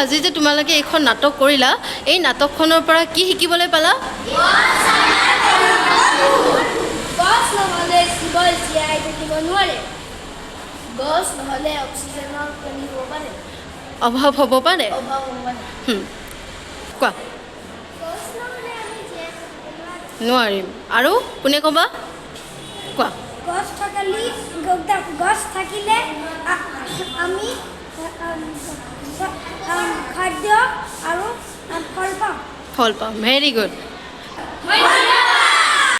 আজি যে তোমালোকে এইখন নাটক কৰিলা এই নাটকখনৰ পৰা কি শিকিবলৈ পালা গছ নহ'লে জীৱই জীয়াই থাকিব নোৱাৰে গছ নহ'লে অক্সিজেনৰ কমি হ'ব পাৰে অভাৱ হ'ব পাৰে অভাৱ হ'ব পাৰে কোৱা গছ নহ'লে আমি জীয়াই থাকিব নোৱাৰিম আৰু কোনে ক'বা কোৱা গছ থাকিলে আমি খাদ্য আৰু ফল পাম ফল পাম ভেৰি গুড